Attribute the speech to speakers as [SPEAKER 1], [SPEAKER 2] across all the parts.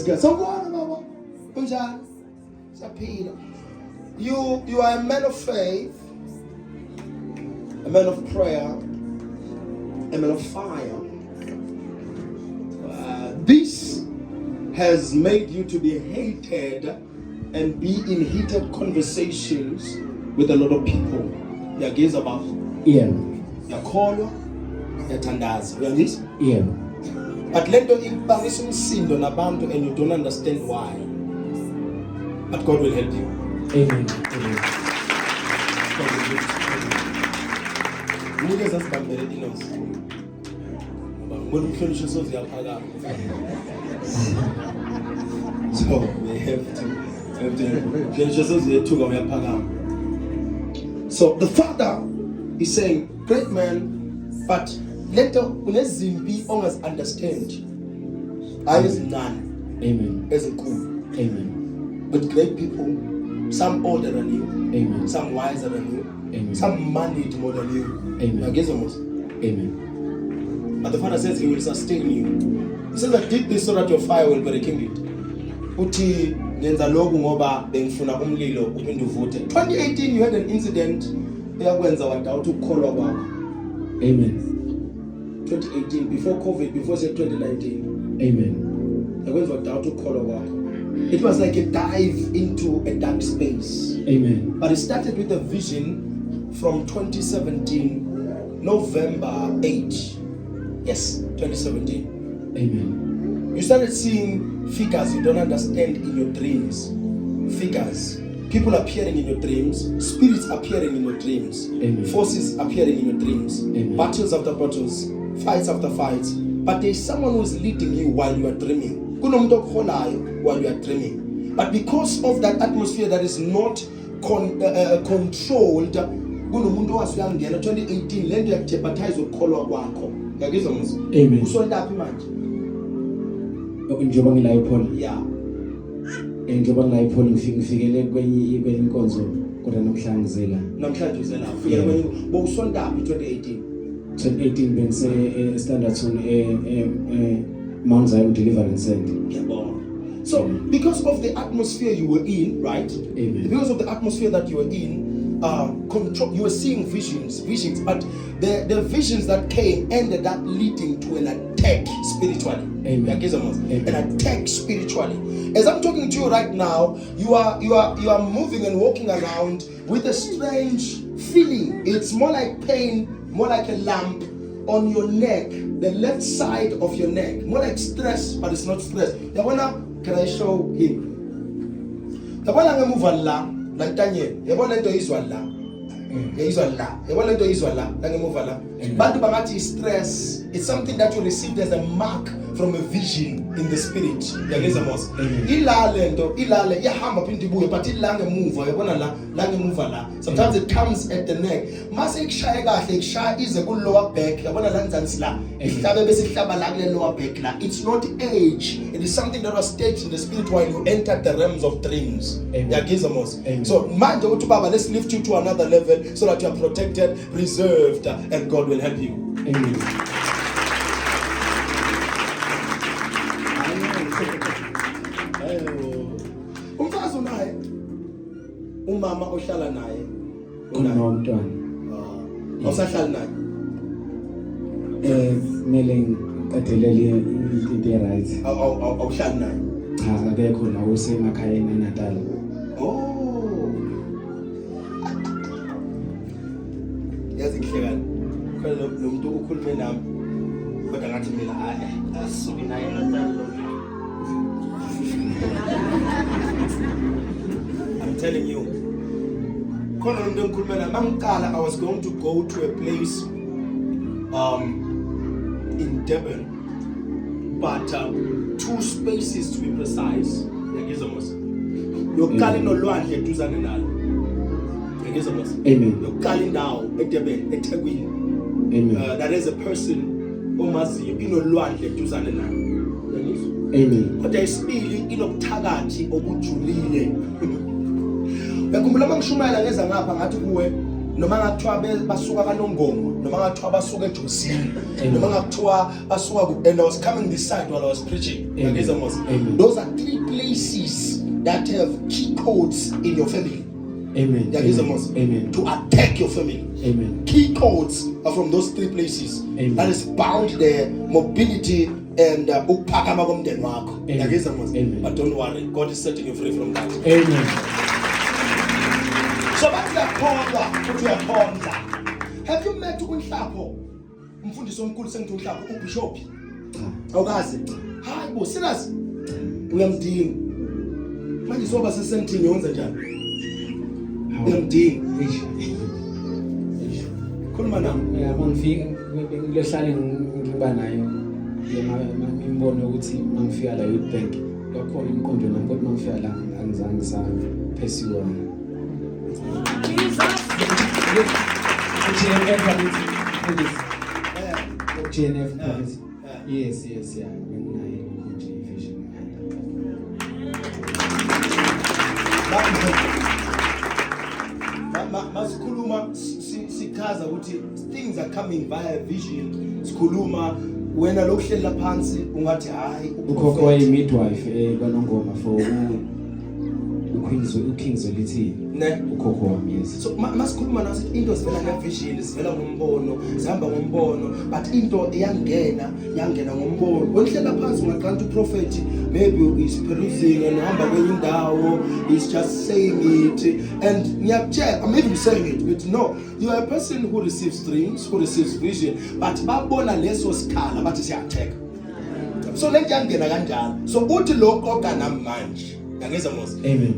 [SPEAKER 1] good. So what, Baba? Unjani? Saphila. You are a man of faith, a man of prayer, a man of fire. This has made you to be hated and be in heated conversations with a lot of people. Yageza about.
[SPEAKER 2] Yeah.
[SPEAKER 1] Yakholwa, yathandaza. Uyangizwa?
[SPEAKER 2] Yeah.
[SPEAKER 1] But lento ibangisa umsindo nabantu and you don't understand why. But God will help you.
[SPEAKER 2] Amen.
[SPEAKER 1] Unikeza sibambele inosi. Ngoba umhlonishwa sozi yaphakama. So we have to. So the Father is saying, great man, but later unezimpi ongas understand. I is none.
[SPEAKER 2] Amen.
[SPEAKER 1] As a cool.
[SPEAKER 2] Amen.
[SPEAKER 1] But great people, some older than you,
[SPEAKER 2] Amen.
[SPEAKER 1] some wiser than you,
[SPEAKER 2] Amen.
[SPEAKER 1] some moneyed more than you.
[SPEAKER 2] Amen.
[SPEAKER 1] Amen. But the Father says He will sustain you. He says, I did this so that your fire will be rekindled. Uthi ngenza lokhu ngoba bengifuna umlilo uphinde uvuthe. 2018 you had an incident eyakwenza wadawuthi ukukholwa kwakho.
[SPEAKER 2] Amen.
[SPEAKER 1] 2018 before COVID, before 2019.
[SPEAKER 2] Amen.
[SPEAKER 1] Yakwenza wadawuthi ukukholwa kwakho. It was like a dive into a dark space.
[SPEAKER 2] Amen.
[SPEAKER 1] But it started with a vision from 2017, November 8. Yes, 2017.
[SPEAKER 2] Amen.
[SPEAKER 1] You started seeing figures you don't understand in your dreams. Figures. People appearing in your dreams. Spirits appearing in your dreams.
[SPEAKER 2] Amen.
[SPEAKER 1] Forces appearing in your dreams.
[SPEAKER 2] Amen.
[SPEAKER 1] Battles after battles. Fights after fights. But there is someone who is leading you while you are dreaming. Kunomuntu okholayo while you are dreaming. But because of that atmosphere that is not controlled, kunomuntu owasuyangena 2018 lento yakujebhatize ukukholwa kwakho. Ngakuzwa muzwa?
[SPEAKER 2] Amen.
[SPEAKER 1] Usondaphi manje?
[SPEAKER 2] Njengoba ngila iPaul.
[SPEAKER 1] Yeah.
[SPEAKER 2] Njengoba ngila iPaul ngifikele kwenye inkonzo kodwa namhlanje
[SPEAKER 1] uzela. Ufike kwenye bowusondaphi 2018?
[SPEAKER 2] 2018 bengise standard Mount Zion Deliverance Center.
[SPEAKER 1] So because of the atmosphere you were in, right?
[SPEAKER 2] Amen.
[SPEAKER 1] Because of the atmosphere that you were in, you were seeing visions, but the visions that came ended up leading to an attack spiritually.
[SPEAKER 2] Amen.
[SPEAKER 1] An attack spiritually. As I'm talking to you right now, you are moving and walking around with a strange feeling. It's more like pain, more like a lump on your neck, the left side of your neck, more like stress, but it's not stress. Can I show him? The one I move on la, like Daniel. The one into Israel la, Israel la. The one into Israel la, like move on la. But the stress, it's something that you received as a mark from a vision in the spirit. Sometimes it comes at the neck. It's not age. It is something that was staged in the spirit while you entered the realms of dreams. So let's lift you to another level so that you are protected, preserved, and God will help you.
[SPEAKER 2] Amen.
[SPEAKER 1] Umfazi unaye umama ohlala naye
[SPEAKER 2] unomntwana
[SPEAKER 1] awusahlali naye
[SPEAKER 2] kumele ngiqedelele into right
[SPEAKER 1] awuhlali naye
[SPEAKER 2] cha akekho la usemakhaya eNatal.
[SPEAKER 1] Yazi kuhlekani khona lo muntu ukhulume nami kodwa ngathi mina asuki naye eNatal lo. I'm telling you. I was going to go to a place in Durban, but 2 spaces to be precise.
[SPEAKER 2] Amen.
[SPEAKER 1] Now at Durban, at Teguin.
[SPEAKER 2] Amen.
[SPEAKER 1] That is a person
[SPEAKER 2] Amen.
[SPEAKER 1] Kodwa isibili inokuthakathi okujulile. Ngikhumbula mangishumayela ngeza ngapha ngathi kuwe noma ngathiwa basuka kaNongoma, noma ngathiwa basuka eJosini, noma ngathiwa basuka and I was coming this side while I was preaching. Those are 3 places that have key codes in your family.
[SPEAKER 2] Amen.
[SPEAKER 1] Amen. To attack your family.
[SPEAKER 2] Amen.
[SPEAKER 1] Key codes are from those 3 places.
[SPEAKER 2] Amen.
[SPEAKER 1] That is bound there, mobility and ukuphakama komndeni wakho.
[SPEAKER 2] Amen.
[SPEAKER 1] But don't worry, God is setting you free from that.
[SPEAKER 2] Amen.
[SPEAKER 1] So have you met uNhlapho? Umfundisi omkhulu sengithi uNhlapho uBishop. Awukazi? Hayi bo, serious. Uyamdinga. Manje soba sesentini yenza njani? Uyamdinga. Khuluma nami.
[SPEAKER 2] Mangifika ngilohlala ngiba nayo imbono ukuthi mangifika la youth bank yakhona imqondo nami kodwa mangifika la angizange saphesiwa. GNF policy. Yes, yeah. Vision.
[SPEAKER 1] Masikhuluma sikaza ukuthi things are coming via vision. Sikhuluma wena lokuhlela phansi ungathi hayi
[SPEAKER 2] ukhokho wayi midwife kaNongoma for uKing's lithi
[SPEAKER 1] ne
[SPEAKER 2] ukhokho wami. Yes.
[SPEAKER 1] So masikhuluma naso into sivela ngevision, sivela ngombono, sihamba ngombono, but into yangena ngombono. Wenhlela phansi ungaqala uProphet, maybe is perusing and hamba kwenye indawo, is just saying it, and ngiyakutshela, I'm even saying it, but no, you are a person who receives dreams, who receives vision, but babona leso sikhala bathi siyatheka. So lento yangena kanjalo. So uthi lokho okanamanje yangeza mos.
[SPEAKER 2] Amen.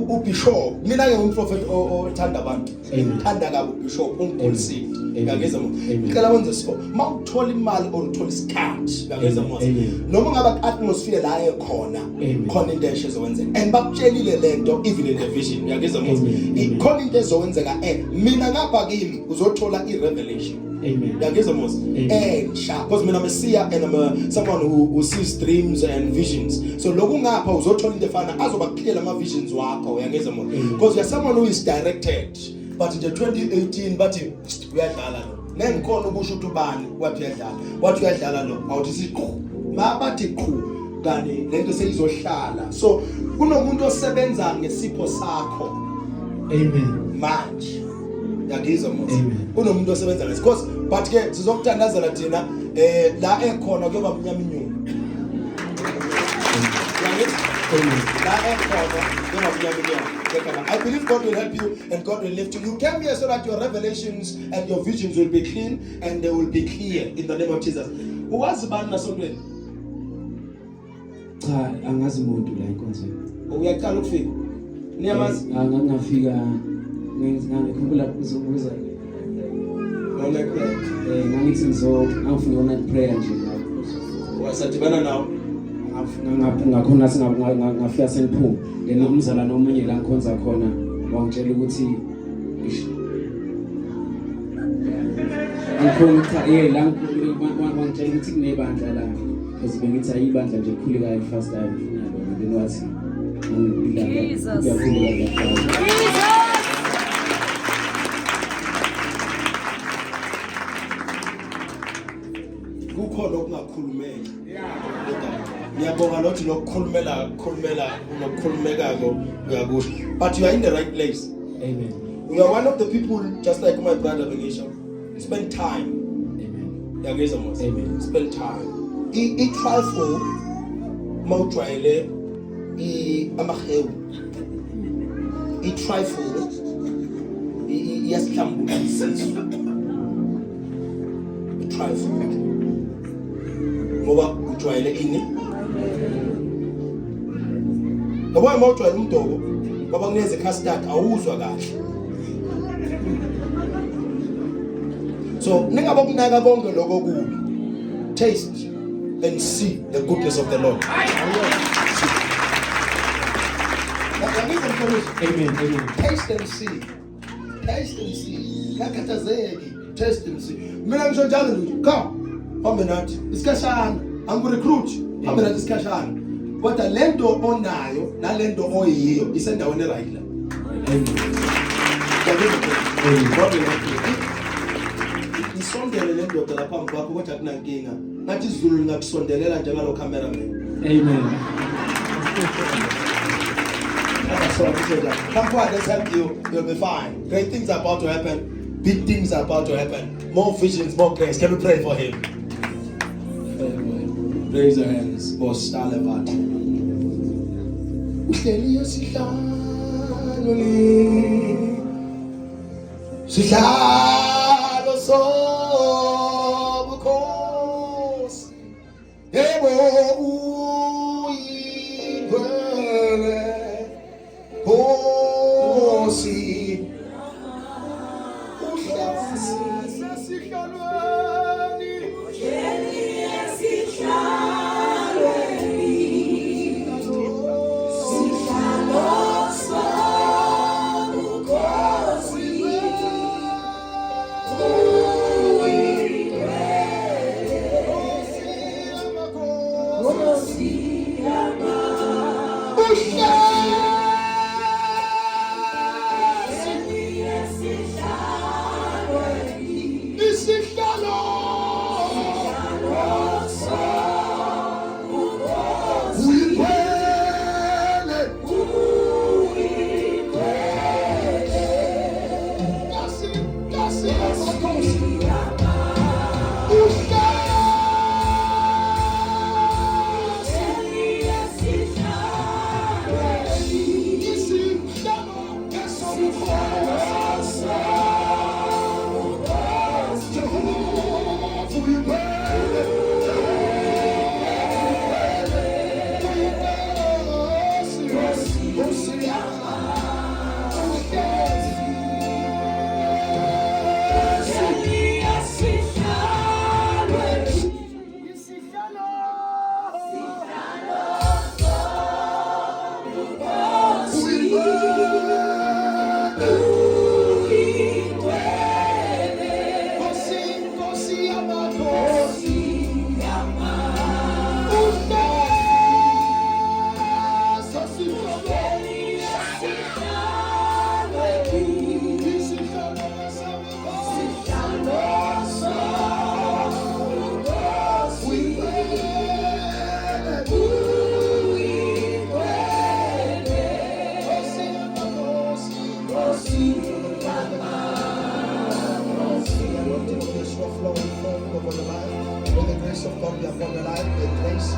[SPEAKER 1] uBishop mina ngumprofeti othanda abantu, ngithanda kabi uBishop unkholisile yangeza mos. Ngicela wenze siko mawuthola imali or uthola isikhathi yangeza mos, noma ngaba atmosphere la ekhona khona into ezowenzeka and bakutshelile lento even in the vision yangeza mos, ikhona into ezowenzeka mina ngapha kimi uzothola irevelation.
[SPEAKER 2] Amen.
[SPEAKER 1] Because I'm a seer and I'm someone who sees dreams and visions. So loku ngapha uzothola into efana azoba clear ama visions wakho uyangeza mo. Because you're someone who is directed. But in the 2018 bathi uyadlala lo. Nengikhona ukusho ukuthi ubani wathi uyadlala. Wathi uyadlala lo. Awuthi siqhu. Mabathi qhu kani lento seyizohlala. So kunomuntu osebenza ngesipho sakho.
[SPEAKER 2] Amen.
[SPEAKER 1] Manje yangizwa mos.
[SPEAKER 2] Kunomuntu
[SPEAKER 1] osebenza ngesikho because but ke sizokuthandazela thina la ekhona kuyoba mnyama inyoni. I believe God will help you and God will lift you. You came here so that your revelations and your visions will be clean and they will be clear in the name of Jesus. Uwazi bani nasontweni?
[SPEAKER 2] Cha, angazi umuntu la inkonzo.
[SPEAKER 1] Uyaqala ukufika. Niyamazi?
[SPEAKER 2] Ngangafika ngikhumbula ukuza ngangithi ngangifuna una prayer nje
[SPEAKER 1] wasadibana nawo
[SPEAKER 2] ngakhona ngafika seniphume then umzala nomunye la ngikhonza khona wangitshela ukuthi ngikhona cha la wangitshela ukuthi kunebandla la because bengithi ayibandla nje khulekayo first time ngifuna lo then wathi kukhona okungakhulumeki. Ngiyabonga lokuthi lokukhulumela unokukhulumekako uyakusho. But you are in the right place. Amen.
[SPEAKER 1] You are one of the people just like my brother Bengisha. Spend time.
[SPEAKER 2] Amen.
[SPEAKER 1] Yangeza mos.
[SPEAKER 2] Amen.
[SPEAKER 1] Spend time. I-trifle mawujwayele amahewu. I-trifle iyasihlambula isizwe. I-trifle ngoba ujwayele ini ngoba mawujwayele umdobo ngoba kuneze custard awuzwa kahle. So ningabe kunaka konke lokho kubi, taste and see the goodness of the Lord.
[SPEAKER 2] Amen.
[SPEAKER 1] Taste and see. Nakhathazeki, taste and see. Mina ngisho njalo nje, come hambe nathi isikashana, angirecruit hambe nathi isikashana. Kodwa lento onayo nalento oyiyo isendaweni right la.
[SPEAKER 2] Amen.
[SPEAKER 1] Isondele le ndoda lapha phambi kwakho kodwa kunankinga. Ngathi izulu lingakusondelela njengalo cameraman.
[SPEAKER 2] Amen.
[SPEAKER 1] Come forward, let's help you. You'll be fine. Great things are about to happen. Big things are about to happen. More visions, more grace. Can we pray for him? Raise your hands. Boss Stalevat. Sihlalo sobukhosi yebo uyingcwele Nkosi uhlezi sesihlalweni of God be upon your life, may grace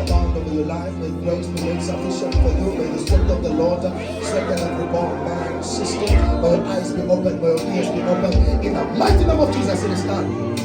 [SPEAKER 1] abound over your life, may grace be made sufficient for you, may the strength of the Lord strengthen every bone, mind, system, may your eyes be open, may your ears be open, in the mighty name of Jesus, it is done.